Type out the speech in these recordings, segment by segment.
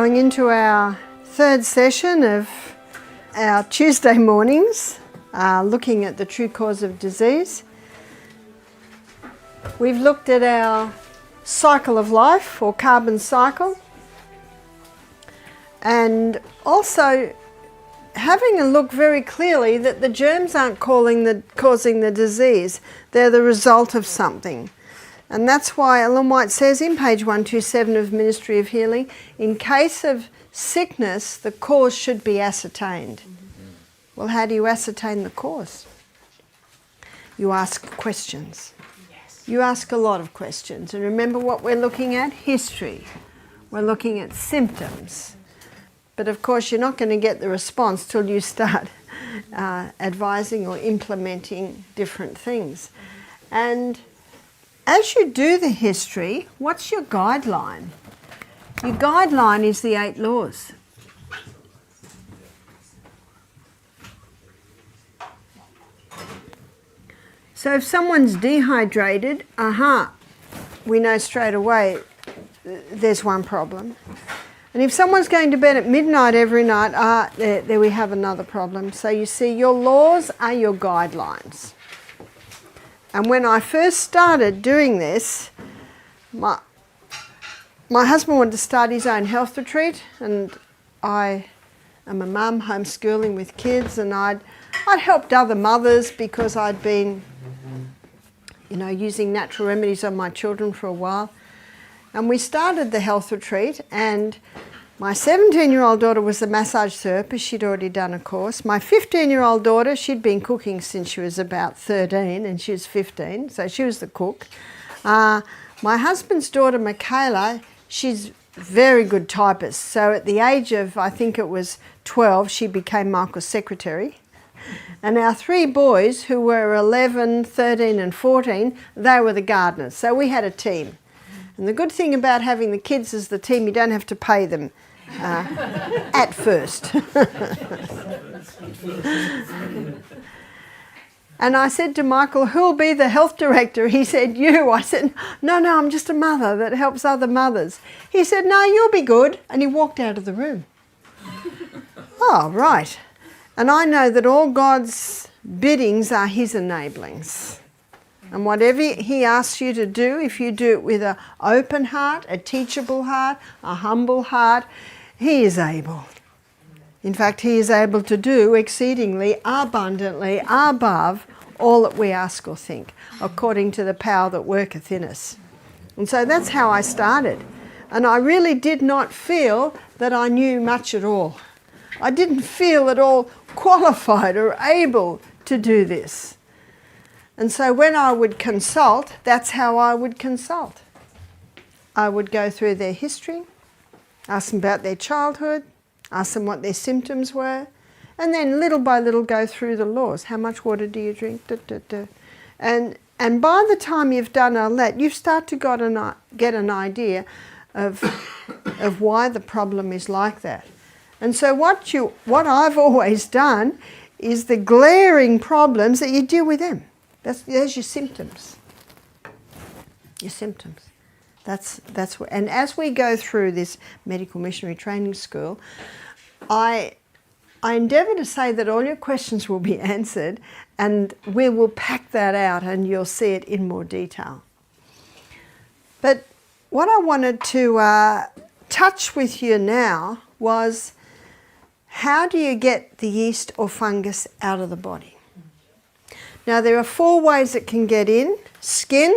going into our third session of our Tuesday mornings, looking at the true cause of disease. We've looked at our cycle of life, or carbon cycle, and also having a look very clearly that the germs aren't causing the disease, they're the result of something. And that's why Ellen White says in page 127 of Ministry of Healing, in case of sickness, the cause should be ascertained. Well, how do you ascertain the cause? You ask questions. You ask a lot of questions. And remember what we're looking at? History. We're looking at symptoms. But of course, you're not going to get the response till you start advising or implementing different things. And as you do the history, what's your guideline? Your guideline is the 8 laws. So if someone's dehydrated, we know straight away there's one problem. And if someone's going to bed at midnight every night, there we have another problem. So you see, your laws are your guidelines. And when I first started doing this, my husband wanted to start his own health retreat, and I am a mum homeschooling with kids, and I'd helped other mothers because I'd been, using natural remedies on my children for a while. And we started the health retreat, and my 17-year-old daughter was a massage therapist. She'd already done a course. My 15-year-old daughter, she'd been cooking since she was about 13, and she was 15, so she was the cook. My husband's daughter, Michaela, she's a very good typist. So at the age of, I think it was 12, she became Michael's secretary. And our 3 boys, who were 11, 13 and 14, they were the gardeners. So we had a team. And the good thing about having the kids as the team, you don't have to pay them at first. And I said to Michael, who'll be the health director? He said, you. I said, no, I'm just a mother that helps other mothers. He said, no, you'll be good. And he walked out of the room. Oh, right. And I know that all God's biddings are his enablings. And whatever he asks you to do, if you do it with an open heart, a teachable heart, a humble heart, he is able. In fact, he is able to do exceedingly abundantly above all that we ask or think, according to the power that worketh in us. And so that's how I started. And I really did not feel that I knew much at all. I didn't feel at all qualified or able to do this. And so when I would consult, that's how I would consult. I would go through their history, ask them about their childhood, ask them what their symptoms were, and then little by little go through the laws. How much water do you drink? And by the time you've done all that, you start to get an idea of why the problem is like that. And so what I've always done is the glaring problems that you deal with them. There's your symptoms. Your symptoms. That's what. And as we go through this medical missionary training school, I endeavour to say that all your questions will be answered, and we will pack that out, and you'll see it in more detail. But what I wanted to touch with you now was, how do you get the yeast or fungus out of the body? Now, there are 4 ways it can get in. Skin,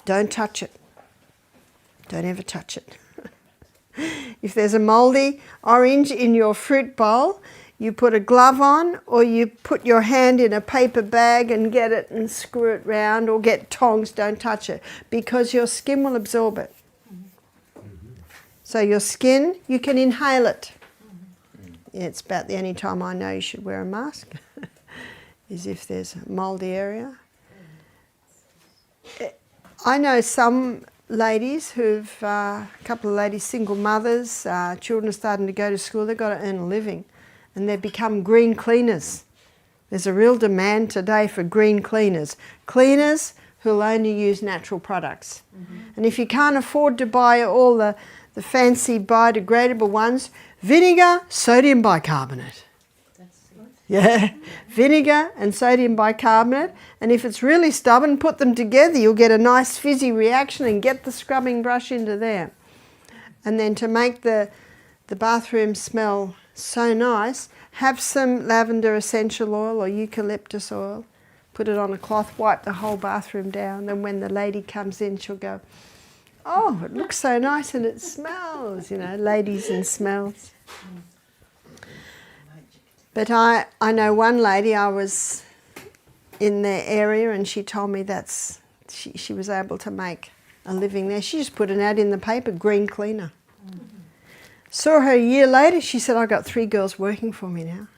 don't touch it. Don't ever touch it. If there's a mouldy orange in your fruit bowl, you put a glove on, or you put your hand in a paper bag and get it and screw it round, or get tongs. Don't touch it, because your skin will absorb it. So your skin, you can inhale it. Yeah, it's about the only time I know you should wear a mask. Is if there's a mouldy area. I know some ladies a couple of ladies, single mothers, children are starting to go to school, they've got to earn a living, and they've become green cleaners. There's a real demand today for green cleaners. Cleaners who'll only use natural products. And if you can't afford to buy all the the fancy biodegradable ones, vinegar, sodium bicarbonate. Yeah, vinegar and sodium bicarbonate, and if it's really stubborn, put them together. You'll get a nice fizzy reaction and get the scrubbing brush into there. And then to make the bathroom smell so nice, have some lavender essential oil or eucalyptus oil, put it on a cloth, wipe the whole bathroom down, then when the lady comes in, she'll go, oh, it looks so nice and it smells, you know, ladies and smells. But I know one lady, I was in their area and she told me she was able to make a living there. She just put an ad in the paper, green cleaner. Saw her a year later, she said, I got 3 girls working for me now.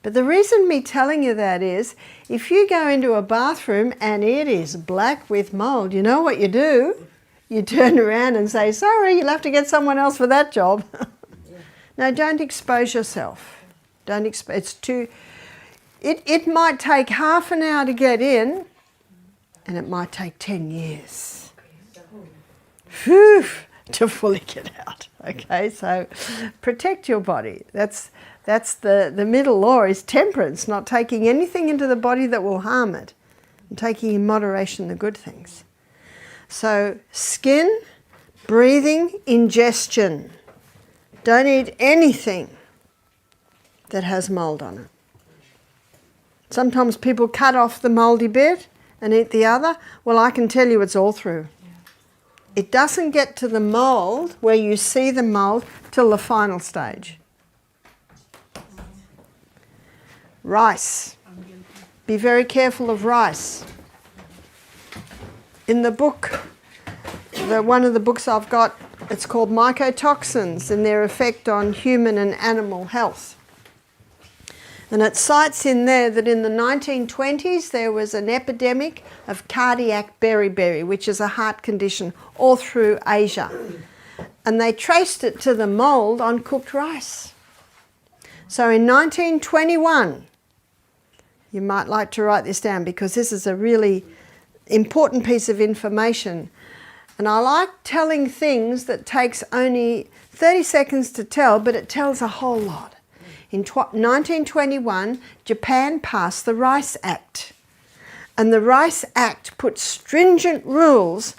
But the reason me telling you that is, if you go into a bathroom and it is black with mould, you know what you do? You turn around and say, sorry, you'll have to get someone else for that job. No, don't expose yourself. It's too. It might take half an hour to get in, and it might take 10 years. Whew, to fully get out. Okay, so protect your body. That's the middle law is temperance, not taking anything into the body that will harm it, and taking in moderation the good things. So skin, breathing, ingestion. Don't eat anything that has mould on it. Sometimes people cut off the mouldy bit and eat the other. Well, I can tell you it's all through. It doesn't get to the mould where you see the mould till the final stage. Rice. Be very careful of rice. In the book, one of the books I've got, it's called Mycotoxins and their effect on human and animal health. And it cites in there that in the 1920s there was an epidemic of cardiac beriberi, which is a heart condition, all through Asia. And they traced it to the mould on cooked rice. So in 1921, you might like to write this down because this is a really important piece of information. And I like telling things that takes only 30 seconds to tell, but it tells a whole lot. In 1921, Japan passed the Rice Act. And the Rice Act put stringent rules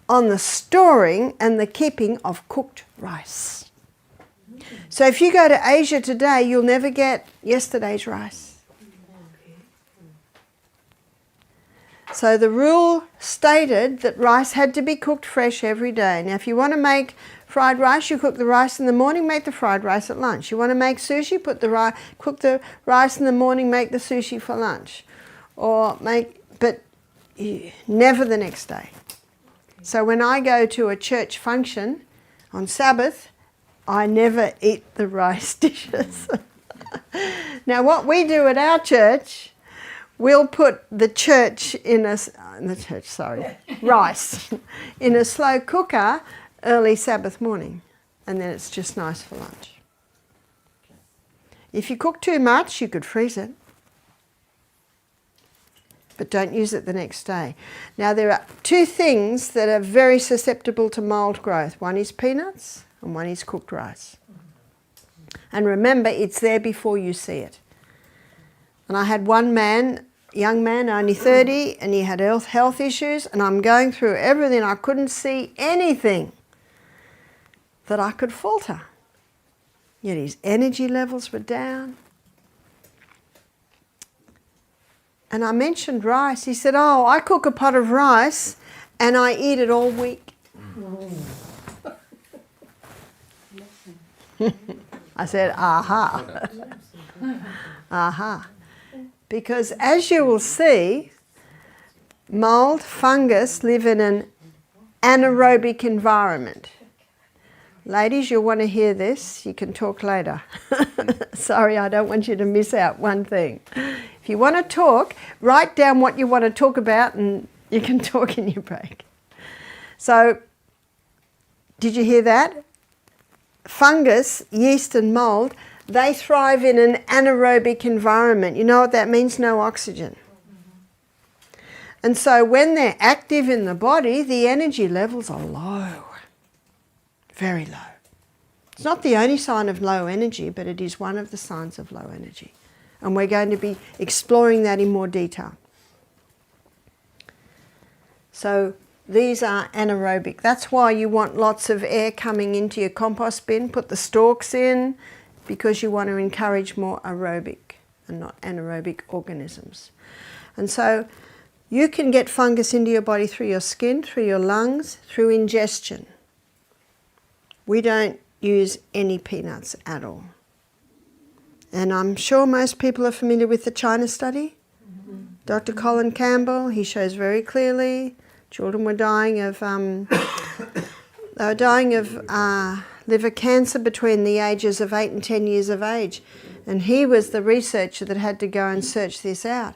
on the storing and the keeping of cooked rice. So if you go to Asia today, you'll never get yesterday's rice. So the rule stated that rice had to be cooked fresh every day. Now if you want to make fried rice, you cook the rice in the morning, make the fried rice at lunch. You want to make sushi, cook the rice in the morning, make the sushi for lunch. But never the next day. So when I go to a church function on Sabbath, I never eat the rice dishes. Now what we do at our church, we'll put rice in a slow cooker early Sabbath morning, and then it's just nice for lunch. If you cook too much, you could freeze it, but don't use it the next day. Now there are 2 things that are very susceptible to mould growth. One is peanuts and one is cooked rice. And remember, it's there before you see it. And I had one man, young man, only 30, and he had health issues, and I'm going through everything. I couldn't see anything that I could falter. Yet his energy levels were down. And I mentioned rice. He said, oh, I cook a pot of rice and I eat it all week. I said, aha. Aha. Because as you will see, mould, fungus live in an anaerobic environment. Ladies, you'll want to hear this. You can talk later. Sorry, I don't want you to miss out one thing. If you want to talk, write down what you want to talk about and you can talk in your break. So, did you hear that? Fungus, yeast and mould, they thrive in an anaerobic environment. You know what that means? No oxygen. And so when they're active in the body, the energy levels are low. very low. It's not the only sign of low energy, but it is one of the signs of low energy. And we're going to be exploring that in more detail. So these are anaerobic. That's why you want lots of air coming into your compost bin. Put the stalks in, because you want to encourage more aerobic and not anaerobic organisms. And so you can get fungus into your body through your skin, through your lungs, through ingestion. We don't use any peanuts at all. And I'm sure most people are familiar with the China study. Mm-hmm. Dr. Colin Campbell, he shows very clearly children were dying of liver cancer between the ages of 8 and 10 years of age. And he was the researcher that had to go and search this out.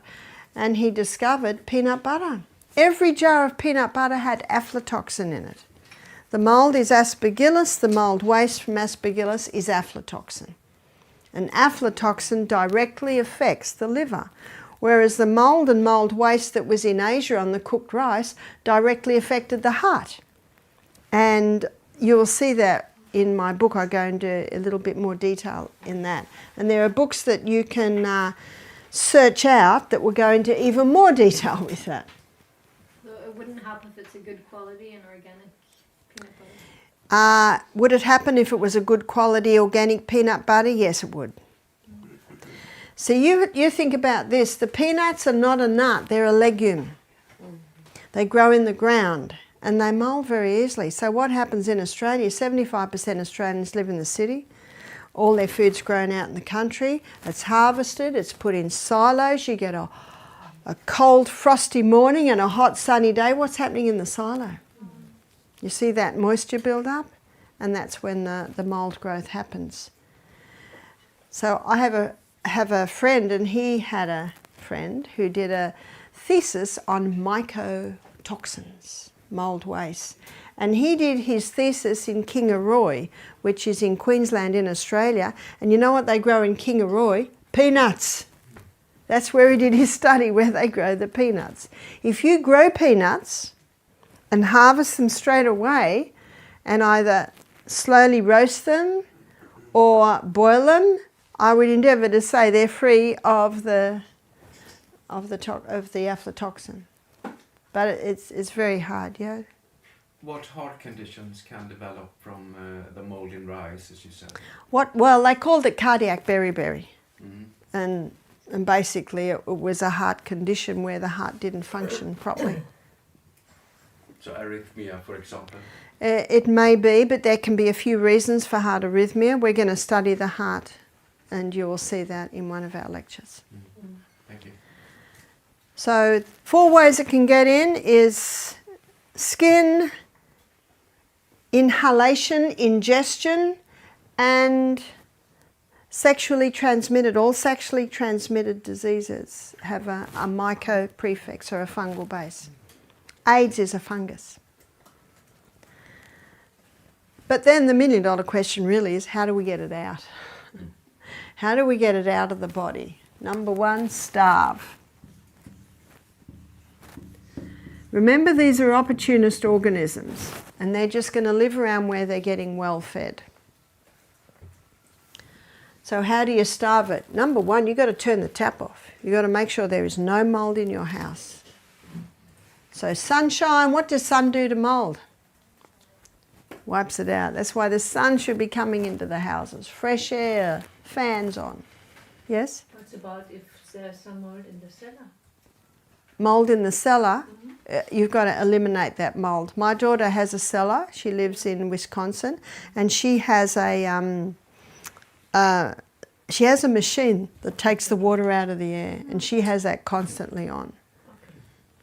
And he discovered peanut butter. Every jar of peanut butter had aflatoxin in it. The mould is aspergillus, the mould waste from aspergillus is aflatoxin. And aflatoxin directly affects the liver, whereas the mould and mould waste that was in Asia on the cooked rice directly affected the heart. And you'll see that in my book. I go into a little bit more detail in that. And there are books that you can search out that will go into even more detail with that. So it wouldn't happen if it's a good quality and organic peanut butter? Would it happen if it was a good quality organic peanut butter? Yes, it would. So you think about this. The peanuts are not a nut, they're a legume. They grow in the ground and they mould very easily. So what happens in Australia, 75% Australians live in the city. All their food's grown out in the country. It's harvested, it's put in silos. You get a cold, frosty morning and a hot, sunny day. What's happening in the silo? You see that moisture build up, and that's when the mould growth happens. So I have a friend, and he had a friend who did a thesis on mycotoxins, mould waste. And he did his thesis in Kingaroy, which is in Queensland in Australia. And you know what they grow in Kingaroy? Peanuts. That's where he did his study, where they grow the peanuts. If you grow peanuts and harvest them straight away and either slowly roast them or boil them, I would endeavour to say they're free of the aflatoxin. But it's very hard, yeah. What heart conditions can develop from the mold in rice, as you said? Well, they called it cardiac beriberi. Mm-hmm. And basically it was a heart condition where the heart didn't function properly. So arrhythmia, for example? It may be, but there can be a few reasons for heart arrhythmia. We're going to study the heart, and you will see that in one of our lectures. Mm-hmm. Thank you. So 4 ways it can get in is skin, inhalation, ingestion, and sexually transmitted. All sexually transmitted diseases have a myco prefix or a fungal base. AIDS is a fungus. But then the million-dollar question really is, how do we get it out? How do we get it out of the body? Number 1, starve. Remember, these are opportunist organisms, and they're just going to live around where they're getting well fed. So how do you starve it? Number 1, you've got to turn the tap off. You've got to make sure there is no mould in your house. So sunshine, what does sun do to mould? Wipes it out. That's why the sun should be coming into the houses. Fresh air, fans on. Yes? What about if there's some mold in the cellar? Mould in the cellar, you've got to eliminate that mould. My daughter has a cellar. She lives in Wisconsin, and she has a machine that takes the water out of the air, and she has that constantly on.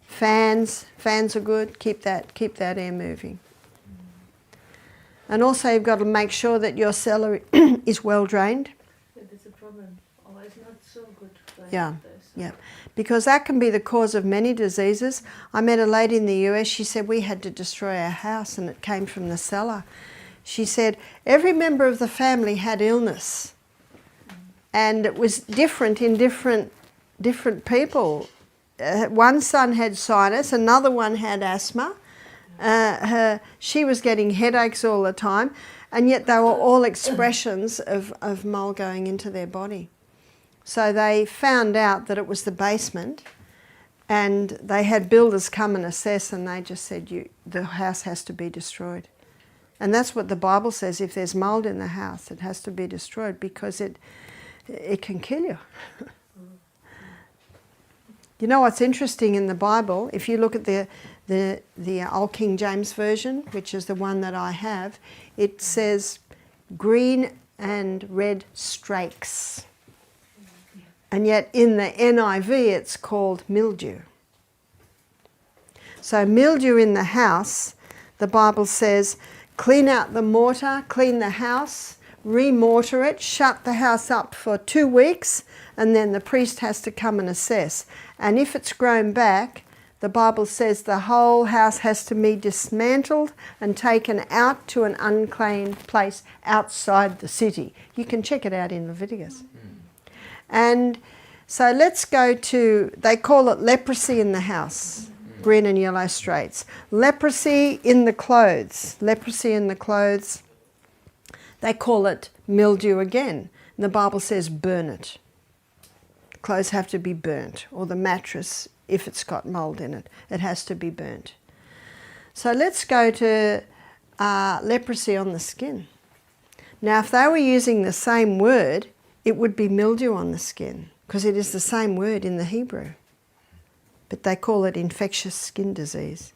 Fans are good. Keep that air moving. And also you've got to make sure that your cellar is well drained. That's a problem. Oh, it's not so good. Yeah. Because that can be the cause of many diseases. I met a lady in the US, she said we had to destroy our house and it came from the cellar. She said every member of the family had illness, and it was different in different people. One son had sinus, another one had asthma, She was getting headaches all the time, and yet they were all expressions of mold going into their body. So they found out that it was the basement, and they had builders come and assess, and they just said, the house has to be destroyed. And that's what the Bible says. If there's mold in the house, it has to be destroyed, because it can kill you. You know what's interesting in the Bible? If you look at the Old King James Version, which is the one that I have, it says green and red streaks. And yet in the NIV it's called mildew. So mildew in the house, the Bible says, clean out the mortar, clean the house, re-mortar it, shut the house up for 2 weeks, and then the priest has to come and assess. And if it's grown back, the Bible says the whole house has to be dismantled and taken out to an unclean place outside the city. You can check it out in Leviticus. And so let's go to, they call it leprosy in the house, green and yellow streaks. Leprosy in the clothes. Leprosy in the clothes, they call it mildew again. And the Bible says burn it. Clothes have to be burnt, or the mattress, if it's got mold in it, it has to be burnt. So let's go to leprosy on the skin. Now, if they were using the same word, it would be mildew on the skin, because it is the same word in the Hebrew. But they call it infectious skin disease.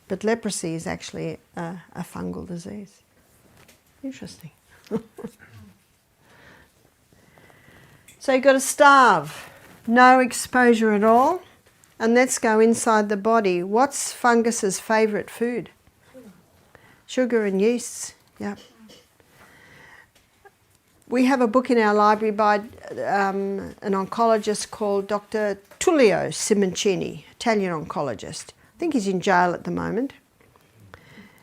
But leprosy is actually a fungal disease. Interesting. So you've got to starve. No exposure at all. And let's go inside the body. What's fungus's favourite food? Sugar and yeasts. Yeah. We have a book in our library by an oncologist called Dr. Tullio Simoncini, Italian oncologist. I think he's in jail at the moment.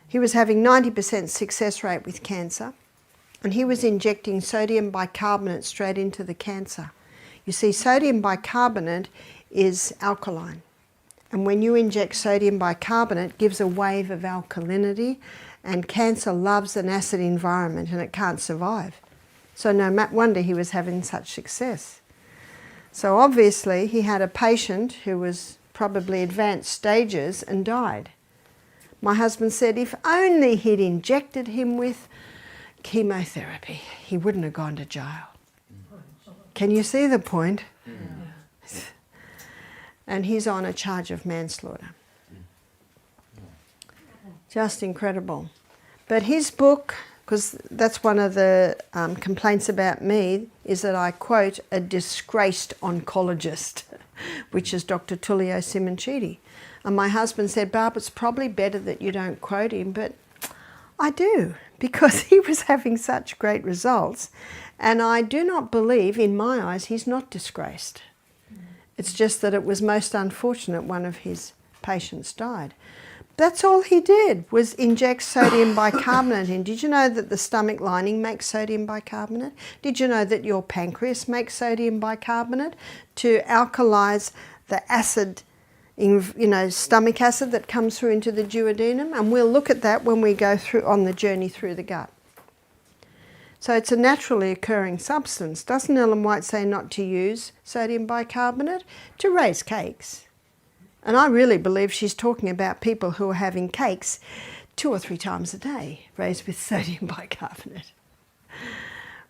He was having 90% success rate with cancer, and he was injecting sodium bicarbonate straight into the cancer. You see, sodium bicarbonate is alkaline, and when you inject sodium bicarbonate, it gives a wave of alkalinity, and cancer loves an acid environment and it can't survive. So no wonder he was having such success. So obviously he had a patient who was probably advanced stages and died. My husband said if only he'd injected him with chemotherapy, he wouldn't have gone to jail. Can you see the point? And he's on a charge of manslaughter. Just incredible. But his book, because that's one of the complaints about me, is that I quote a disgraced oncologist, which is Dr. Tullio Simoncini. And my husband said, Barb, it's probably better that you don't quote him, but I do, because he was having such great results. And I do not believe, in my eyes, he's not disgraced. It's just that it was most unfortunate one of his patients died. That's all he did, was inject sodium bicarbonate in. Did you know that the stomach lining makes sodium bicarbonate? Did you know that your pancreas makes sodium bicarbonate to alkalize the acid, stomach acid that comes through into the duodenum? And we'll look at that when we go through on the journey through the gut. So it's a naturally occurring substance. Doesn't Ellen White say not to use sodium bicarbonate? To raise cakes. And I really believe she's talking about people who are having cakes 2 or 3 times a day, raised with sodium bicarbonate.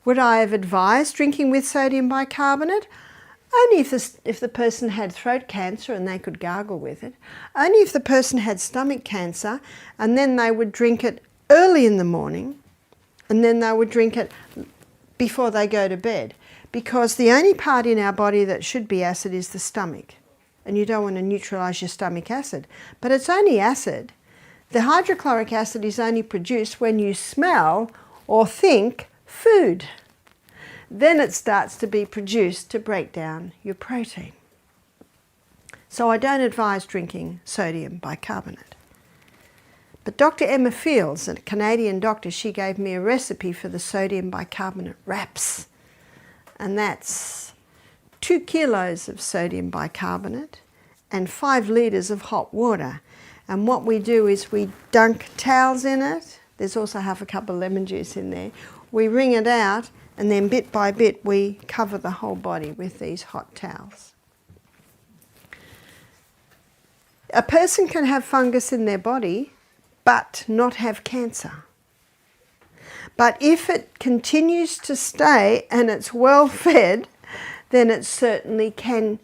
Would I have advised drinking with sodium bicarbonate? Only if the person had throat cancer and they could gargle with it. Only if the person had stomach cancer, and then they would drink it early in the morning, and then they would drink it before they go to bed. Because the only part in our body that should be acid is the stomach. And you don't want to neutralise your stomach acid. But it's only acid. The hydrochloric acid is only produced when you smell or think food. Then it starts to be produced to break down your protein. So I don't advise drinking sodium bicarbonate. But Dr. Emma Fields, a Canadian doctor, she gave me a recipe for the sodium bicarbonate wraps. And that's 2 kilos of sodium bicarbonate and 5 litres of hot water. And what we do is we dunk towels in it. There's also half a cup of lemon juice in there. We wring it out, and then bit by bit we cover the whole body with these hot towels. A person can have fungus in their body but not have cancer. But if it continues to stay and it's well fed, then it certainly can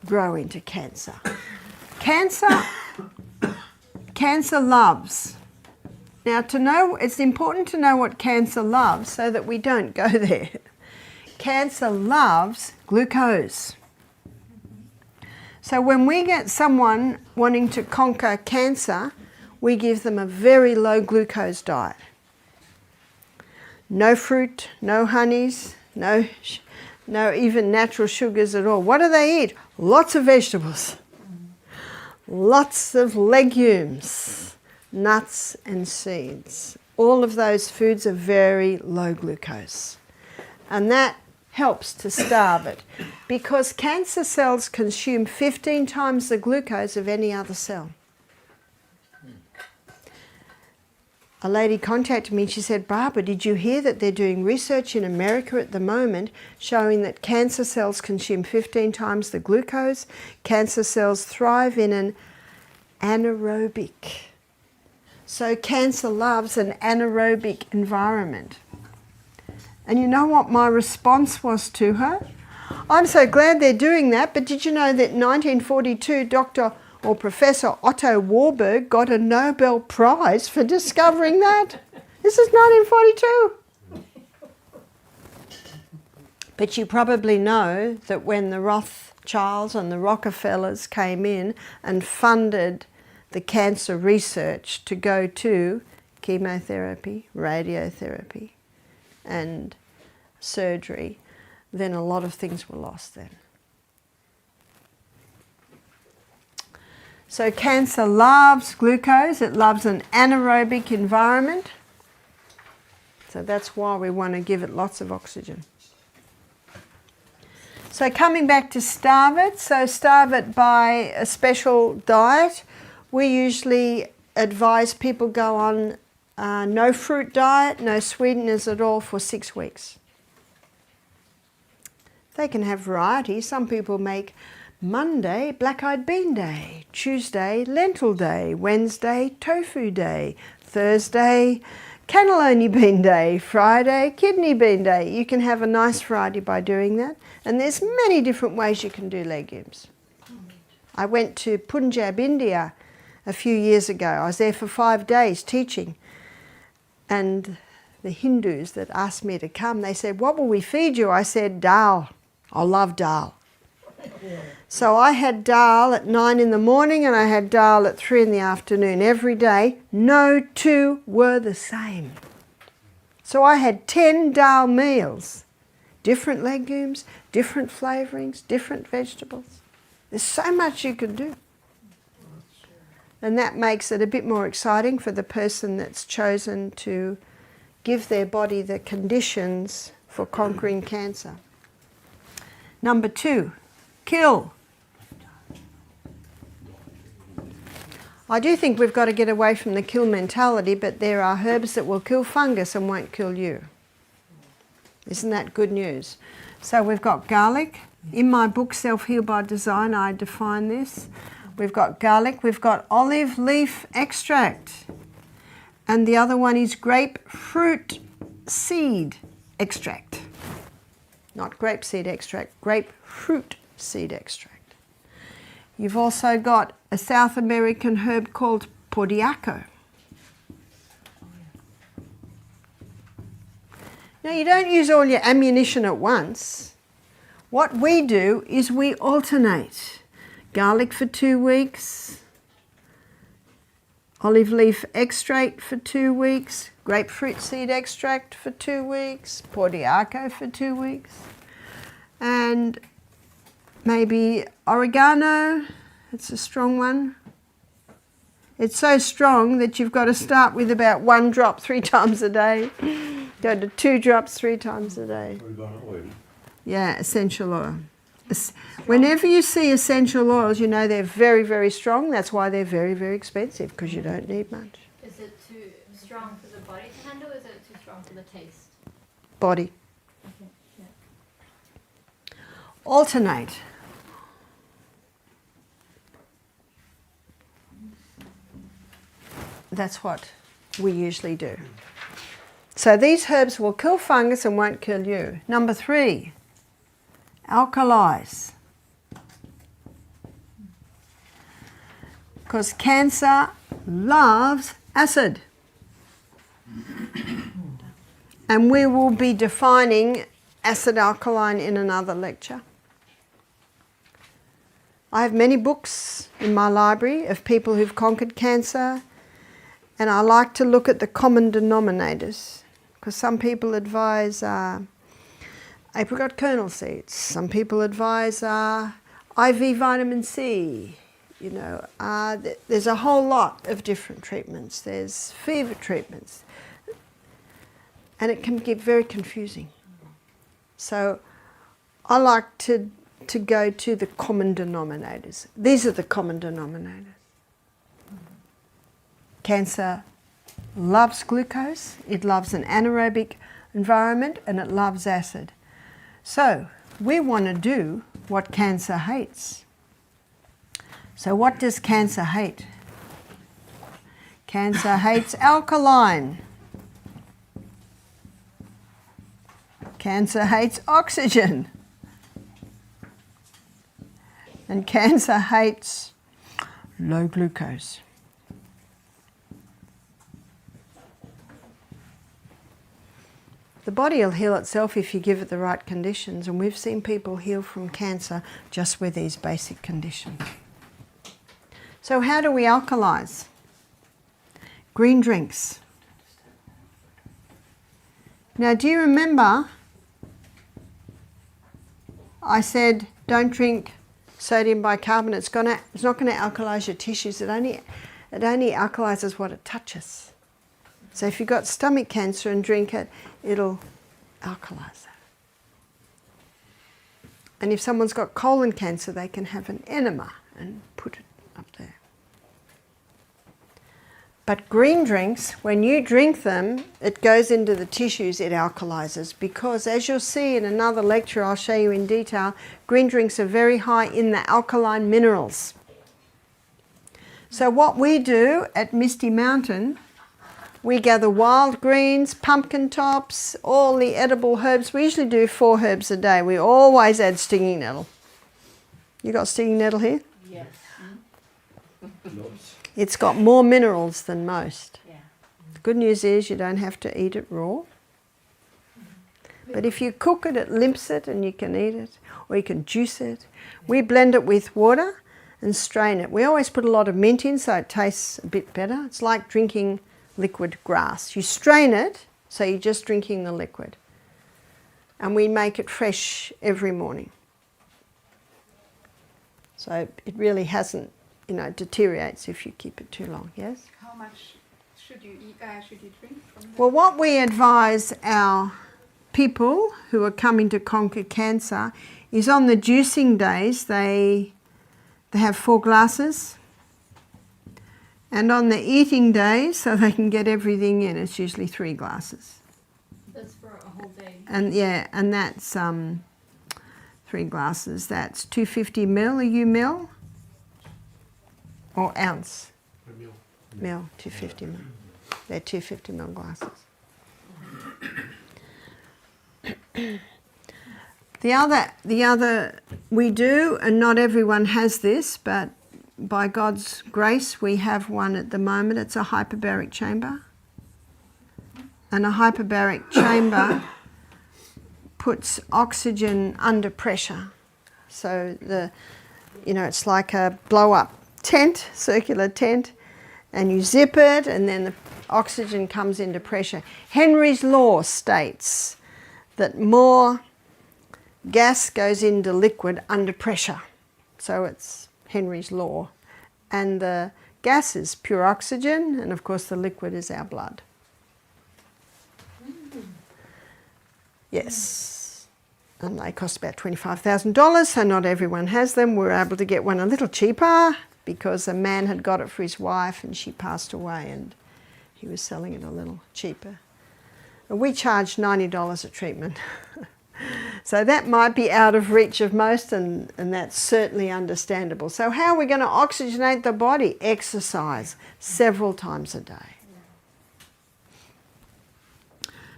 grow into cancer. Cancer loves. Now, to know, it's important to know what cancer loves so that we don't go there. Cancer loves glucose. So when we get someone wanting to conquer cancer, we give them a very low glucose diet. No fruit, no honeys, no even natural sugars at all. What do they eat? Lots of vegetables, lots of legumes, nuts and seeds. All of those foods are very low glucose. And that helps to starve it, because cancer cells consume 15 times the glucose of any other cell. A lady contacted me and she said, Barbara, did you hear that they're doing research in America at the moment showing that cancer cells consume 15 times the glucose? Cancer cells thrive in an anaerobic. So cancer loves an anaerobic environment. And you know what my response was to her? I'm so glad they're doing that, but did you know that in 1942 Dr. or Professor Otto Warburg got a Nobel Prize for discovering that? This is 1942. But you probably know that when the Rothschilds and the Rockefellers came in and funded the cancer research to go to chemotherapy, radiotherapy, and surgery, then a lot of things were lost then. So cancer loves glucose, it loves an anaerobic environment. So that's why we want to give it lots of oxygen. So coming back to starve it, so starve it by a special diet. We usually advise people go on no fruit diet, no sweeteners at all for 6 weeks. They can have variety. Some people make Monday black-eyed bean day, Tuesday lentil day, Wednesday tofu day, Thursday cannelloni bean day, Friday kidney bean day. You can have a nice variety by doing that. And there's many different ways you can do legumes. I went to Punjab, India a few years ago. I was there for 5 days teaching. And the Hindus that asked me to come, they said, what will we feed you? I said, dal. I love dal. So I had dal at 9 in the morning and I had dal at 3 in the afternoon every day. No two were the same. So I had 10 dal meals. Different legumes, different flavourings, different vegetables. There's so much you can do. And that makes it a bit more exciting for the person that's chosen to give their body the conditions for conquering cancer. Number 2, kill. I do think we've got to get away from the kill mentality, but there are herbs that will kill fungus and won't kill you. Isn't that good news? So we've got garlic. In my book, Self-Heal by Design, I define this. We've got garlic, we've got olive leaf extract. And the other one is grapefruit seed extract. Not grape seed extract, grapefruit seed extract. You've also got a South American herb called pordiaco. Now you don't use all your ammunition at once. What we do is we alternate. Garlic for 2 weeks, olive leaf extract for 2 weeks, grapefruit seed extract for 2 weeks, pordiaco for 2 weeks, and maybe oregano. It's a strong one. It's so strong that you've got to start with about 1 drop 3 times a day, go to 2 drops 3 times a day. Oregano oil. Yeah, essential oil. Whenever you see essential oils, you know they're very, very strong. That's why they're very, very expensive, because you don't need much. Is it too strong for the body to handle, or is it too strong for the taste? Body. Okay. Yeah. Alternate. That's what we usually do. So these herbs will kill fungus and won't kill you. Number 3, alkalize. Because cancer loves acid. And we will be defining acid alkaline in another lecture. I have many books in my library of people who've conquered cancer, and I like to look at the common denominators, because some people advise apricot kernel seeds, some people advise IV vitamin C. You know, there's a whole lot of different treatments. There's fever treatments, and it can get very confusing. So I like to go to the common denominators. These are the common denominators. Cancer loves glucose, it loves an anaerobic environment, and it loves acid. So we want to do what cancer hates. So what does cancer hate? Cancer hates alkaline. Cancer hates oxygen. And cancer hates low glucose. The body will heal itself if you give it the right conditions, and we've seen people heal from cancer just with these basic conditions. So how do we alkalize? Green drinks. Now, do you remember I said don't drink sodium bicarbonate. It's not going to alkalize your tissues. It only alkalizes what it touches. So if you've got stomach cancer and drink it, it'll alkalize that. And if someone's got colon cancer, they can have an enema and put it up there. But green drinks, when you drink them, it goes into the tissues, it alkalizes, because as you'll see in another lecture I'll show you in detail, green drinks are very high in the alkaline minerals. So what we do at Misty Mountain, we gather wild greens, pumpkin tops, all the edible herbs. We usually do 4 herbs a day. We always add stinging nettle. You got stinging nettle here? Yes. It's got more minerals than most. Yeah. The good news is you don't have to eat it raw. But if you cook it, it limps it and you can eat it, or you can juice it. We blend it with water and strain it. We always put a lot of mint in so it tastes a bit better. It's like drinking liquid grass. You strain it so you're just drinking the liquid. And we make it fresh every morning. So it really hasn't, deteriorates if you keep it too long, yes? How much should you eat? Should you drink from that? Well, what we advise our people who are coming to conquer cancer is on the juicing days they have 4 glasses, and on the eating days, so they can get everything in, it's usually 3 glasses. That's for a whole day. And that's 3 glasses. That's 250 ml. Are you ml? Or ounce? Ml, 250 ml. They're 250 ml glasses. The other we do, and not everyone has this, but by God's grace we have one at the moment. It's a hyperbaric chamber. And a hyperbaric chamber puts oxygen under pressure. So it's like a blow-up tent, circular tent, and you zip it and then the oxygen comes into pressure. Henry's law states that more gas goes into liquid under pressure. So it's Henry's law. And the gas is pure oxygen, and of course the liquid is our blood. Yes. and they cost about $25,000, so not everyone has them. We were able to get one a little cheaper because a man had got it for his wife and she passed away, and he was selling it a little cheaper. And we charged $90 a treatment. So that might be out of reach of most, and that's certainly understandable. So how are we going to oxygenate the body? Exercise several times a day.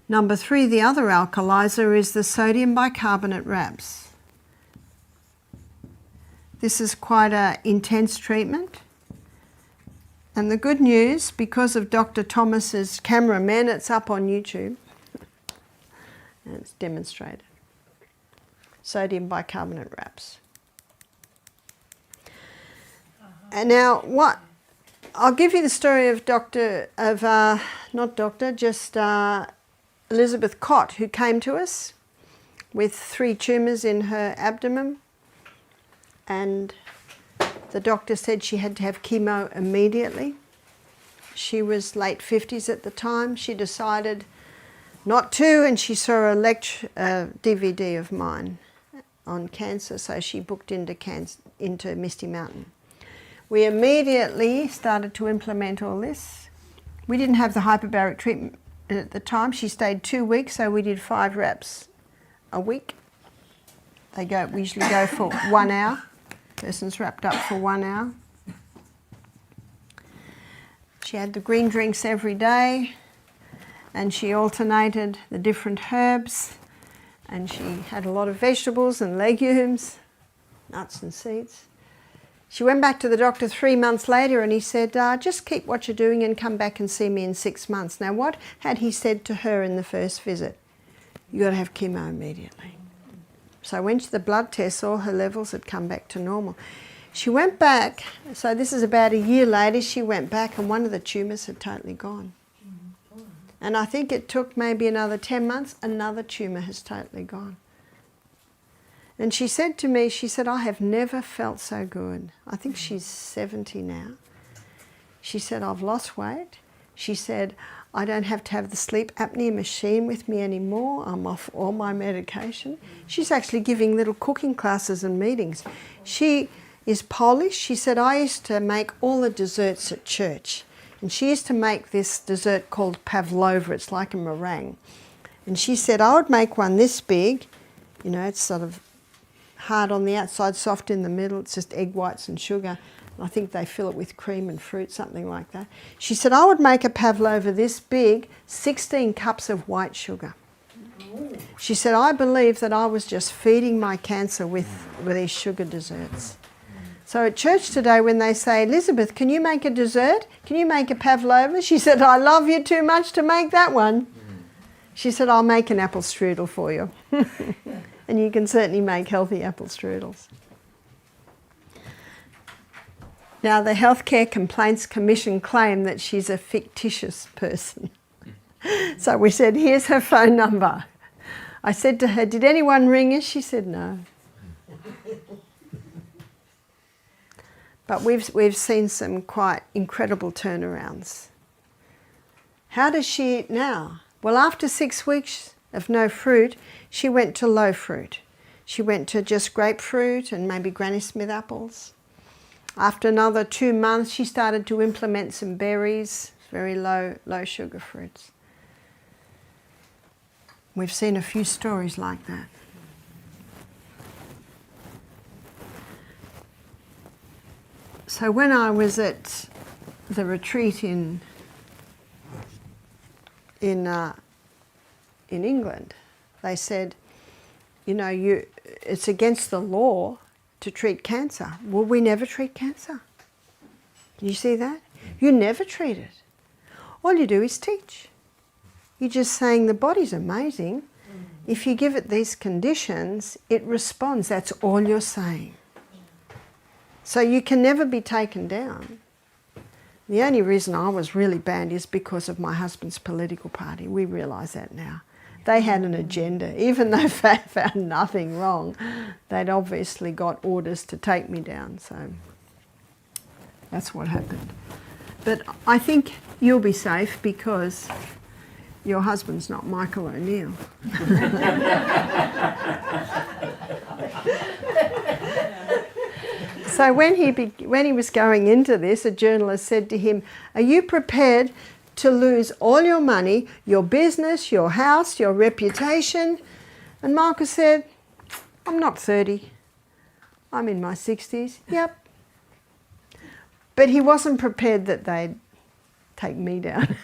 Number 3, the other alkalizer is the sodium bicarbonate wraps. This is quite an intense treatment. And the good news, because of Dr. Thomas's cameraman, it's up on YouTube. And it's demonstrated. Sodium bicarbonate wraps. And now I'll give you the story of Elizabeth Cott, who came to us with 3 tumours in her abdomen, and the doctor said she had to have chemo immediately. She was late 50s at the time. She decided not to, and she saw a DVD of mine on cancer, so she booked into Misty Mountain. We immediately started to implement all this. We didn't have the hyperbaric treatment at the time. She stayed 2 weeks, so we did 5 wraps a week. We usually go for 1 hour. Person's wrapped up for 1 hour. She had the green drinks every day, and she alternated the different herbs, and she had a lot of vegetables and legumes, nuts and seeds. She went back to the doctor 3 months later, and he said, just keep what you're doing and come back and see me in 6 months. Now, what had he said to her in the first visit? You've got to have chemo immediately. So when the blood tests, all her levels had come back to normal. She went back, so this is about a year later, she went back and one of the tumours had totally gone. And I think it took maybe another 10 months, another tumour has totally gone. And she said to me, she said, I have never felt so good. I think she's 70 now. She said, I've lost weight. She said, I don't have to have the sleep apnea machine with me anymore. I'm off all my medication. She's actually giving little cooking classes and meetings. She is Polish. She said, I used to make all the desserts at church. And she used to make this dessert called pavlova. It's like a meringue. And she said, I would make one this big. You know, it's sort of hard on the outside, soft in the middle. It's just egg whites and sugar. I think they fill it with cream and fruit, something like that. She said, I would make a pavlova this big, 16 cups of white sugar. She said, I believe that I was just feeding my cancer with these sugar desserts. So at church today, when they say, Elizabeth, can you make a dessert? Can you make a pavlova? She said, I love you too much to make that one. She said, I'll make an apple strudel for you. And you can certainly make healthy apple strudels. Now, the Healthcare Complaints Commission claim that she's a fictitious person. So we said, here's her phone number. I said to her, did anyone ring us? She said, no. But we've seen some quite incredible turnarounds. How does she eat now? Well, after 6 weeks of no fruit, she went to low fruit. She went to just grapefruit and maybe Granny Smith apples. After another 2 months, she started to implement some berries, very low sugar fruits. We've seen a few stories like that. So when I was at the retreat in England, they said, you know, it's against the law to treat cancer. Well, we never treat cancer. Can you see that? You never treat it. All you do is teach. You're just saying the body's amazing. If you give it these conditions, it responds. That's all you're saying. So you can never be taken down. The only reason I was really banned is because of my husband's political party. We realise that now. They had an agenda. Even though they found nothing wrong, they'd obviously got orders to take me down. So that's what happened. But I think you'll be safe because your husband's not Michael O'Neill. So when he was going into this, a journalist said to him, "Are you prepared to lose all your money, your business, your house, your reputation?" And Michael said, "I'm not 30. I'm in my 60s. Yep." But he wasn't prepared that they'd take me down.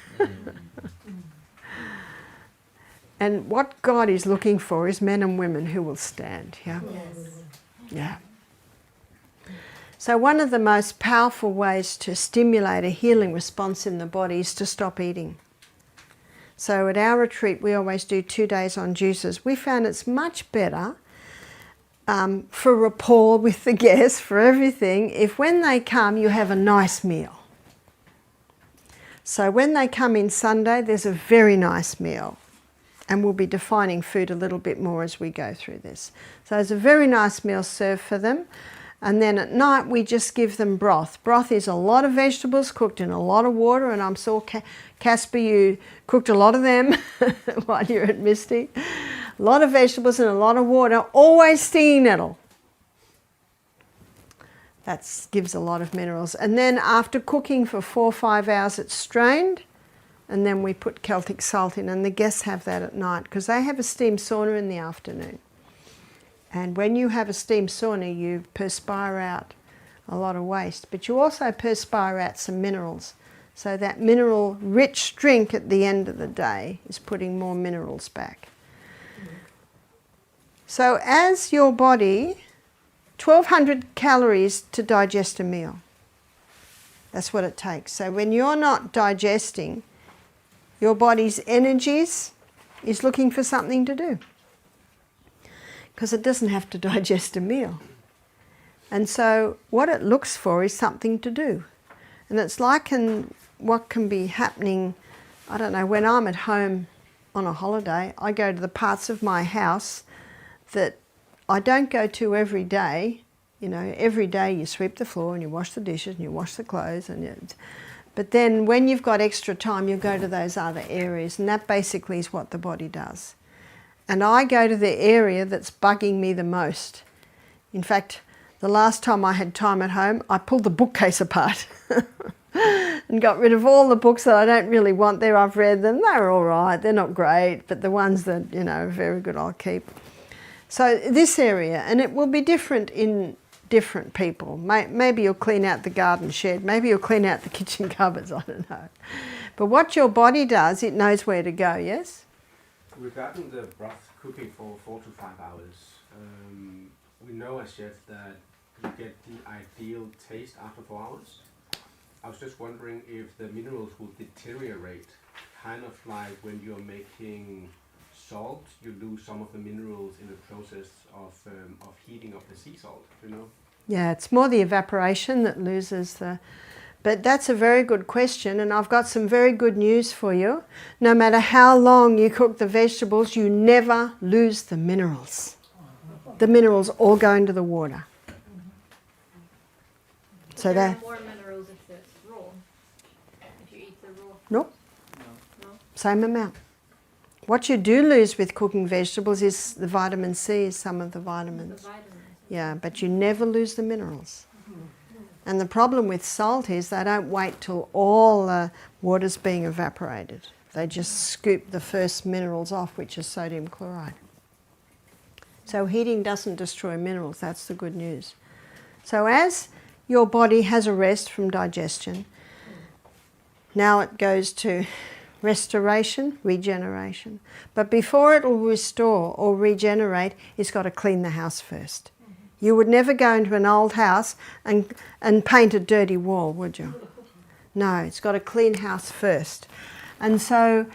And what God is looking for is men and women who will stand. Yeah. Yes. Yeah. So one of the most powerful ways to stimulate a healing response in the body is to stop eating. So at our retreat, we always do 2 days on juices. We found it's much better for rapport with the guests, for everything, if when they come, you have a nice meal. So when they come in Sunday, there's a very nice meal. And we'll be defining food a little bit more as we go through this. So there's a very nice meal served for them. And then at night, we just give them broth. Broth is a lot of vegetables cooked in a lot of water. And I'm sure, Casper, you cooked a lot of them while you're at Misty. A lot of vegetables and a lot of water, always stinging nettle. That gives a lot of minerals. And then after cooking for 4 or 5 hours, it's strained. And then we put Celtic salt in, and the guests have that at night because they have a steam sauna in the afternoon. And when you have a steam sauna, you perspire out a lot of waste, but you also perspire out some minerals. So that mineral-rich drink at the end of the day is putting more minerals back. So as your body, 1,200 calories to digest a meal. That's what it takes. So when you're not digesting, your body's energies is looking for something to do because it doesn't have to digest a meal. And so what it looks for is something to do. And it's like what can be happening, I don't know, when I'm at home on a holiday, I go to the parts of my house that I don't go to every day. You know, every day you sweep the floor and you wash the dishes and you wash the clothes and but then when you've got extra time, you go to those other areas, and that basically is what the body does. And I go to the area that's bugging me the most. In fact, the last time I had time at home, I pulled the bookcase apart and got rid of all the books that I don't really want there. I've read them, they're all right, they're not great, but the ones that, you know, are very good, I'll keep. So this area, and it will be different in different people. Maybe you'll clean out the garden shed, maybe you'll clean out the kitchen cupboards, I don't know. But what your body does, it knows where to go, yes? Regarding the broth cooking for 4 to 5 hours, we know as chefs that you get the ideal taste after 4 hours. I was just wondering if the minerals will deteriorate, kind of like when you're making salt, you lose some of the minerals in the process of heating of the sea salt, you know? Yeah, it's more the evaporation that loses the... But that's a very good question, and I've got some very good news for you. No matter how long you cook the vegetables, you never lose the minerals. The minerals all go into the water. So there that... are more minerals if it's raw. If you eat the raw. Nope. No. Same amount. What you do lose with cooking vegetables is the vitamin C, is some of the vitamins. The vitamins. Yeah, but you never lose the minerals. And the problem with salt is they don't wait till all the water's being evaporated. They just scoop the first minerals off, which is sodium chloride. So heating doesn't destroy minerals, that's the good news. So as your body has a rest from digestion, now it goes to restoration, regeneration. But before it will restore or regenerate, it's got to clean the house first. You would never go into an old house and paint a dirty wall, would you? No, it's got a clean house first. And so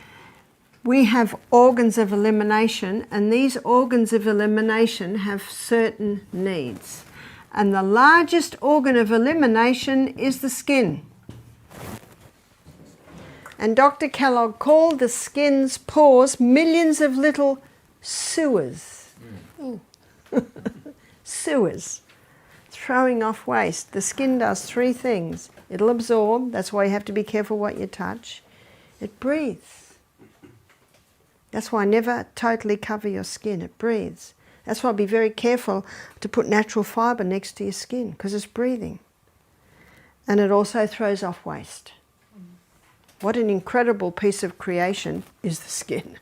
we have organs of elimination, and these organs of elimination have certain needs. And the largest organ of elimination is the skin. And Dr. Kellogg called the skin's pores millions of little sewers. Sewers, throwing off waste. The skin does 3 things. It'll absorb, that's why you have to be careful what you touch. It breathes. That's why never totally cover your skin, it breathes. That's why be very careful to put natural fibre next to your skin, because it's breathing. And it also throws off waste. What an incredible piece of creation is the skin.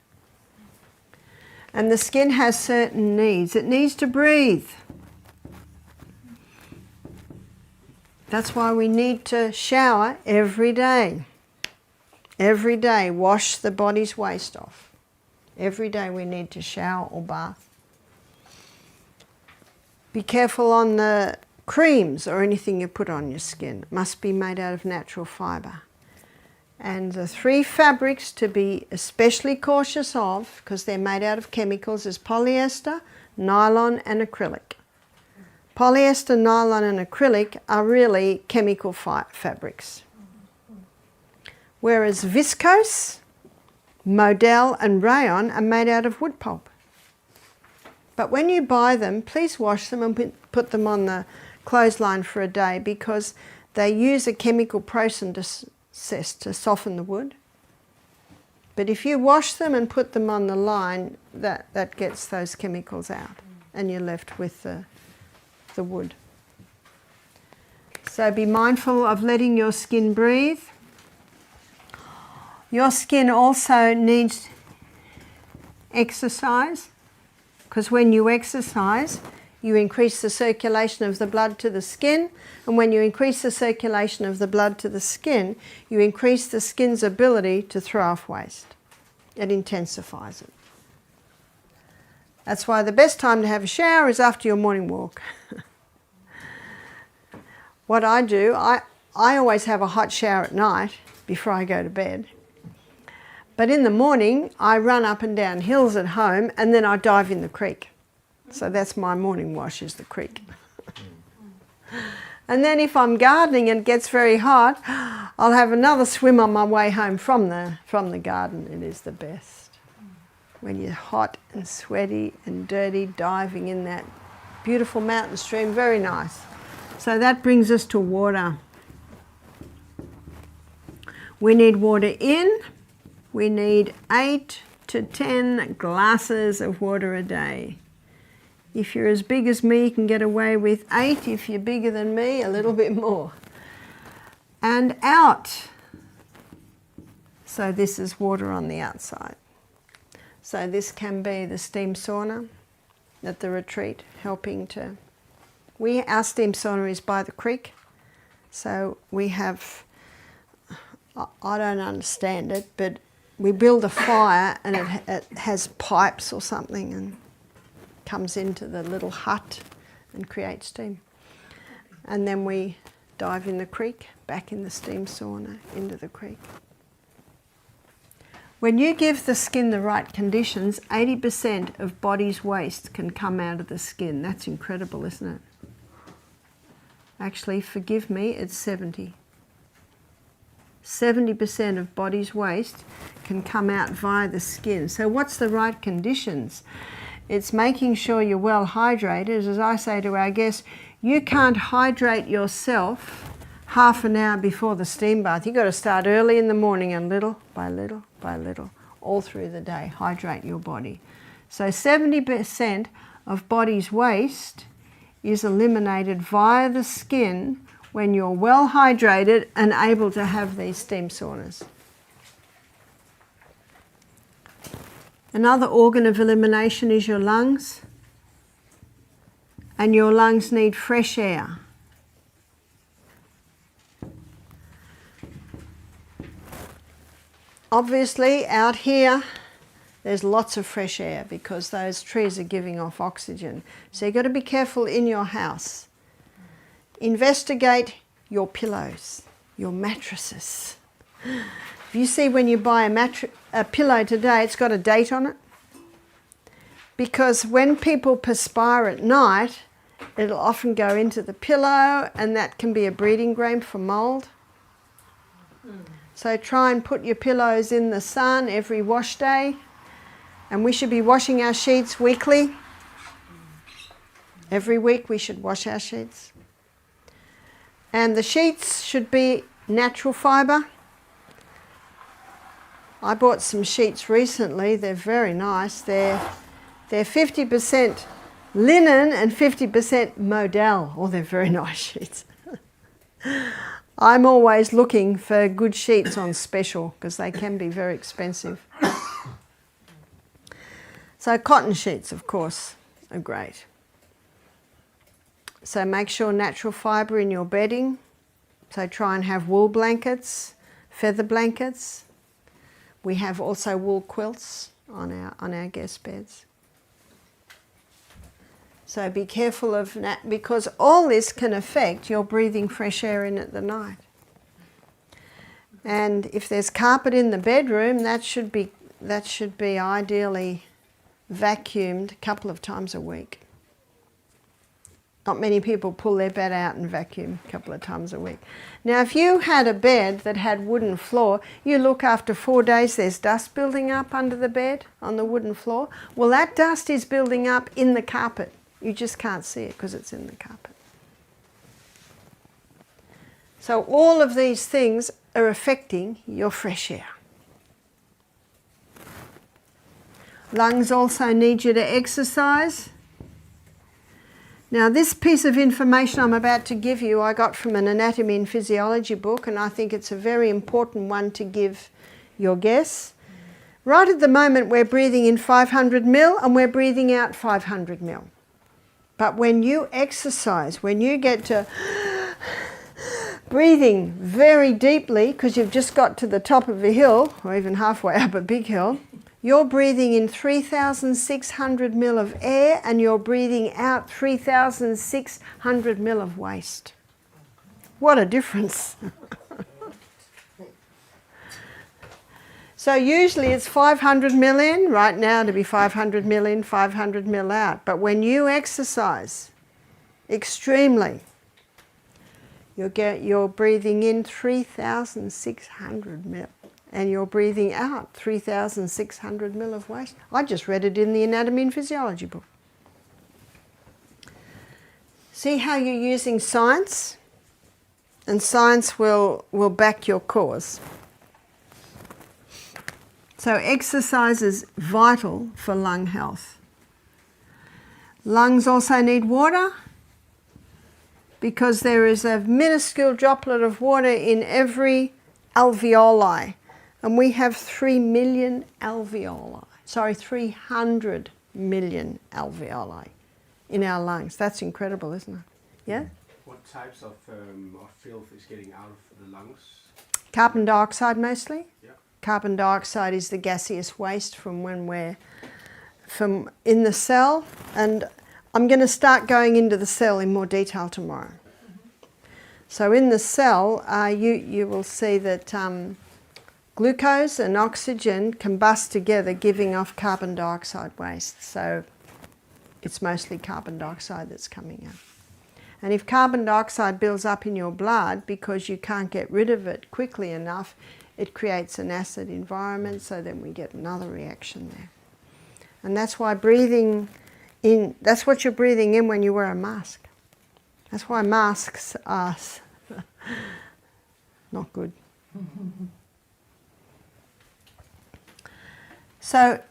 And the skin has certain needs. It needs to breathe. That's why we need to shower every day. Every day, wash the body's waste off. Every day we need to shower or bath. Be careful on the creams or anything you put on your skin. It must be made out of natural fibre. And the 3 fabrics to be especially cautious of, because they're made out of chemicals, is polyester, nylon and acrylic. Polyester, nylon and acrylic are really chemical fabrics. Whereas viscose, modal and rayon are made out of wood pulp. But when you buy them, please wash them and put them on the clothesline for a day, because they use a chemical process to soften the wood. But if you wash them and put them on the line, that gets those chemicals out and you're left with the wood. So be mindful of letting your skin breathe. Your skin also needs exercise, because when you exercise, you increase the circulation of the blood to the skin, and when you increase the circulation of the blood to the skin, you increase the skin's ability to throw off waste. It intensifies it. That's why the best time to have a shower is after your morning walk. What I do, I always have a hot shower at night before I go to bed. But in the morning, I run up and down hills at home, and then I dive in the creek. So that's my morning wash, is the creek. And then if I'm gardening and it gets very hot, I'll have another swim on my way home from the garden. It is the best. When you're hot and sweaty and dirty, diving in that beautiful mountain stream, very nice. So that brings us to water. We need water in. We need 8 to 10 glasses of water a day. If you're as big as me, you can get away with 8. If you're bigger than me, a little bit more. And out. So this is water on the outside. So this can be the steam sauna at the retreat, helping to... Our steam sauna is by the creek. So we have... I don't understand it, but we build a fire and it has pipes or something and comes into the little hut and creates steam. And then we dive in the creek, back in the steam sauna, into the creek. When you give the skin the right conditions, 80% of body's waste can come out of the skin. That's incredible, isn't it? Actually, forgive me, it's 70. 70% of body's waste can come out via the skin. So what's the right conditions? It's making sure you're well hydrated. As I say to our guests, you can't hydrate yourself half an hour before the steam bath. You've got to start early in the morning and little by little by little, all through the day, hydrate your body. So 70% of body's waste is eliminated via the skin when you're well hydrated and able to have these steam saunas. Another organ of elimination is your lungs, and your lungs need fresh air. Obviously, out here, there's lots of fresh air because those trees are giving off oxygen. So you've got to be careful in your house. Investigate your pillows, your mattresses. You see, when you buy a pillow today, it's got a date on it. Because when people perspire at night, it'll often go into the pillow, and that can be a breeding ground for mould. So try and put your pillows in the sun every wash day. And we should be washing our sheets weekly. Every week we should wash our sheets. And the sheets should be natural fibre. I bought some sheets recently. They're very nice. They're 50% Linen and 50% modal. Oh, they're very nice sheets. I'm always looking for good sheets on special because they can be very expensive. So cotton sheets, of course, are great. So make sure natural fibre in your bedding. So try and have wool blankets, feather blankets. We have also wool quilts on our guest beds. So be careful of that because all this can affect your breathing fresh air in at the night. And if there's carpet in the bedroom, that should be ideally vacuumed a couple of times a week. Not many people pull their bed out and vacuum a couple of times a week. Now, if you had a bed that had wooden floor, you look after 4 days, there's dust building up under the bed on the wooden floor. Well, that dust is building up in the carpet. You just can't see it because it's in the carpet. So all of these things are affecting your fresh air. Lungs also need you to exercise. Now, this piece of information I'm about to give you I got from an anatomy and physiology book, and I think it's a very important one to give your guests. Right at the moment we're breathing in 500 mil and we're breathing out 500 mil. But when you exercise, when you get to breathing very deeply, because you've just got to the top of a hill, or even halfway up a big hill, you're breathing in 3,600 mil of air and you're breathing out 3,600 mil of waste. What a difference. So usually it's 500 mil in, right now to be 500 mil in, 500 mil out. But when you exercise extremely, you're breathing in 3,600 mil and you're breathing out 3,600 mil of waste. I just read it in the anatomy and physiology book. See how you're using science? And science will back your cause. So exercise is vital for lung health. Lungs also need water because there is a minuscule droplet of water in every alveoli. And we have 3 million alveoli. 300 million alveoli in our lungs. That's incredible, isn't it? Yeah? What types of filth is getting out of the lungs? Carbon dioxide mostly. Yeah. Carbon dioxide is the gaseous waste from in the cell, and I'm going to start going into the cell in more detail tomorrow. So in the cell, you will see that glucose and oxygen combust together, giving off carbon dioxide waste. So it's mostly carbon dioxide that's coming out. And if carbon dioxide builds up in your blood because you can't get rid of it quickly enough, it creates an acid environment, so then we get another reaction there. And that's why breathing in, that's what you're breathing in when you wear a mask. That's why masks are not good. So